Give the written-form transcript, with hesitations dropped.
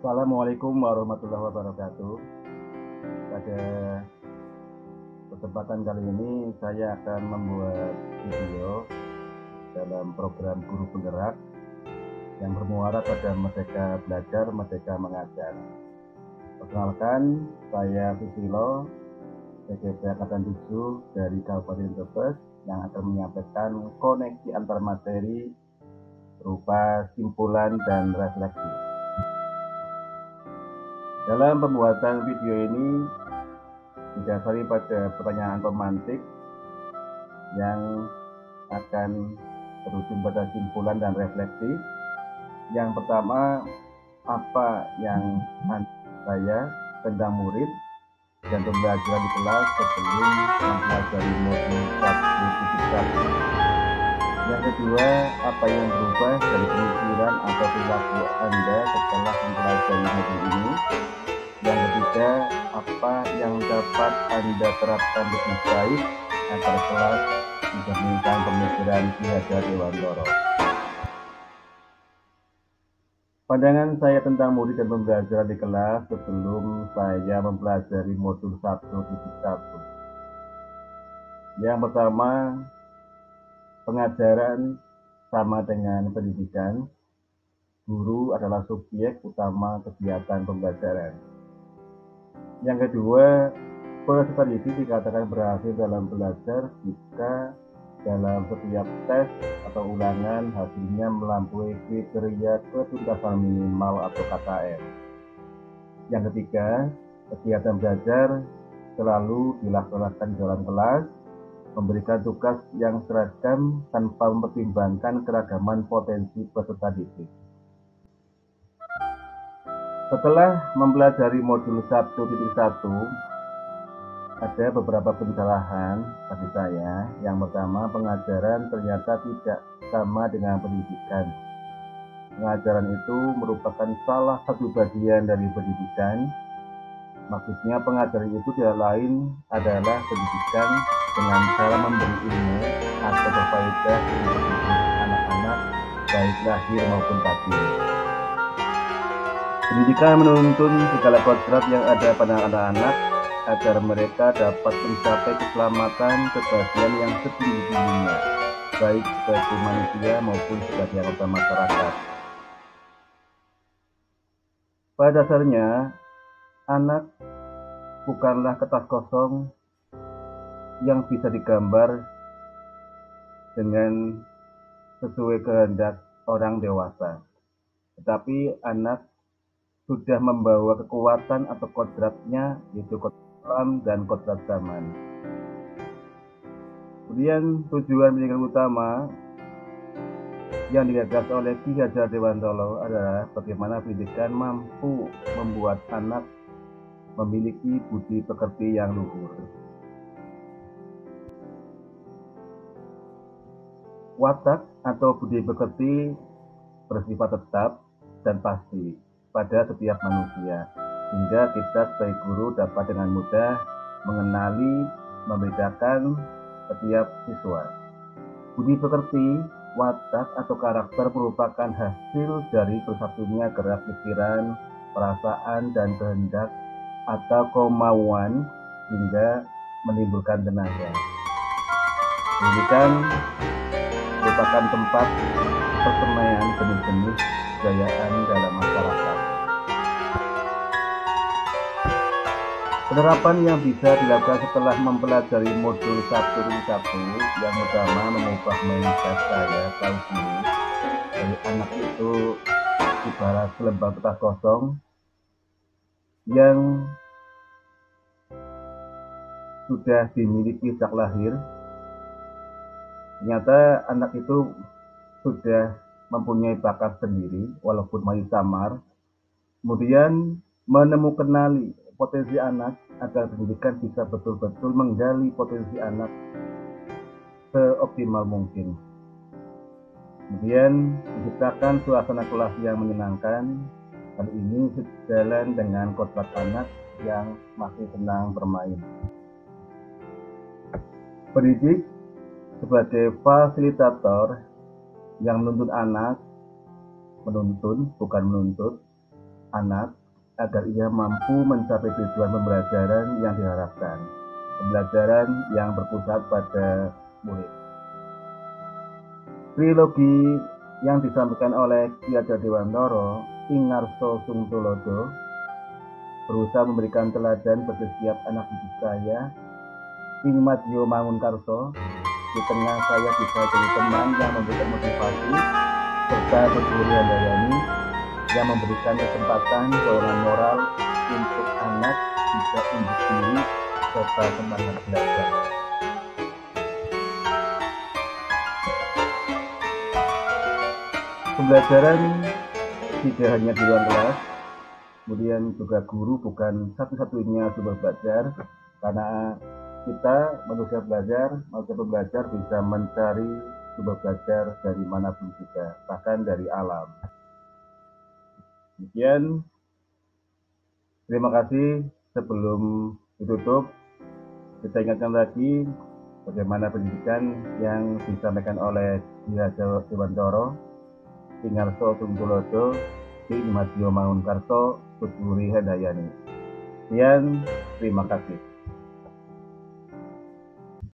Assalamualaikum warahmatullahi wabarakatuh. Pada kesempatan kali ini saya akan membuat video dalam program Guru Penggerak yang bermuara pada Merdeka Belajar, Merdeka Mengajar. Perkenalkan, saya Susilo, PKP Angkatan 7 dari Kabupaten Brebes yang akan menyampaikan koneksi antar materi berupa simpulan dan refleksi. Dalam pembuatan video ini didasari pada pertanyaan pemantik yang akan berujung pada simpulan dan refleksi. Yang pertama, apa yang saya tentang murid dan pembelajaran di kelas sebelum mempelajari modul 1.1. Yang kedua, apa yang berubah dari pemikiran atau perilaku Anda setelah mempelajari modul ini. Yang ketiga, apa yang dapat Anda terapkan lebih baik agar kelas mencerminkan pemikiran Ki Hajar Dewantara. Pandangan saya tentang murid dan pembelajaran di kelas sebelum saya mempelajari modul 1.1. Yang pertama, pengajaran sama dengan pendidikan. Guru adalah subjek utama kegiatan pembelajaran. Yang kedua, peserta didik dikatakan berhasil dalam belajar jika dalam setiap tes atau ulangan hasilnya melampaui kriteria ketuntasan minimal atau KKM. Yang ketiga, kegiatan belajar selalu dilaksanakan di dalam kelas, memberikan tugas yang seragam tanpa mempertimbangkan keragaman potensi peserta didik. Setelah mempelajari modul 1.1, ada beberapa pencerahan bagi saya. Yang pertama, pengajaran ternyata tidak sama dengan pendidikan. Pengajaran itu merupakan salah satu bagian dari pendidikan. Maksudnya pengajaran itu tidak lain adalah pendidikan dengan cara memberi ilmu atau berfaedah untuk anak-anak baik lahir maupun batin. Pendidikan menuntun segala kodrat yang ada pada anak-anak agar mereka dapat mencapai keselamatan kebahagiaan yang setinggi-tingginya, baik sebagai manusia maupun sebagai anggota masyarakat. Pada dasarnya, anak bukanlah kertas kosong yang bisa digambar dengan sesuai kehendak orang dewasa, tetapi anak sudah membawa kekuatan atau kodratnya, yaitu kodrat alam dan kodrat zaman. Kemudian tujuan pendidikan utama yang digagas oleh Ki Hajar Dewantara adalah bagaimana pendidikan mampu membuat anak memiliki budi pekerti yang luhur. Watak atau budi pekerti bersifat tetap dan pasti pada setiap manusia, sehingga kita sebagai guru dapat dengan mudah mengenali, membedakan setiap siswa. Budi pekerti, watak atau karakter merupakan hasil dari bersatunya gerak pikiran, perasaan, dan kehendak atau kemauan hingga menimbulkan tenaga. Pendidikan merupakan tempat persemaian benih-benih kebudayaan dalam masyarakat. Penerapan yang bisa dilakukan setelah mempelajari modul 1.1 yang pertama mengubah mindset saya tahu dulu dari anak itu ibarat selembar kertas kosong yang sudah dimiliki sejak lahir. Ternyata anak itu sudah mempunyai bakat sendiri walaupun masih samar. Kemudian menemukan potensi anak agar pendidikan bisa betul-betul menggali potensi anak seoptimal mungkin. Kemudian menciptakan suasana kelas yang menyenangkan. Hal ini sejalan dengan kodrat anak yang masih senang bermain. Pendidik sebagai fasilitator yang menuntun anak, menuntun bukan menuntut, anak agar ia mampu mencapai tujuan pembelajaran yang diharapkan, pembelajaran yang berpusat pada murid. Trilogi yang disampaikan oleh Ki Hajar Dewantara, Ing Ngarsa Sung Tulodo, berusaha memberikan teladan bagi setiap anak didik saya, Ing Madya Mangunkarso, di tengah saya bisa jadi teman yang memberikan motivasi, serta Guru Handayani yang memberikan kesempatan dorongan moral untuk anak bisa unjuk diri serta semangat belajar. Pembelajaran tidak hanya di ruang kelas, kemudian juga guru bukan satu-satunya sumber belajar, karena kita manusia pembelajar bisa mencari sumber belajar dari manapun juga, bahkan dari alam. Demikian, terima kasih. Sebelum ditutup, kita ingatkan lagi bagaimana pendidikan yang disampaikan oleh Ki Hajar Dewantara, Ing Ngarsa Sung Tulodo, Ing Madya Mangunkarso, Guru Handayani. Sekian, terima kasih.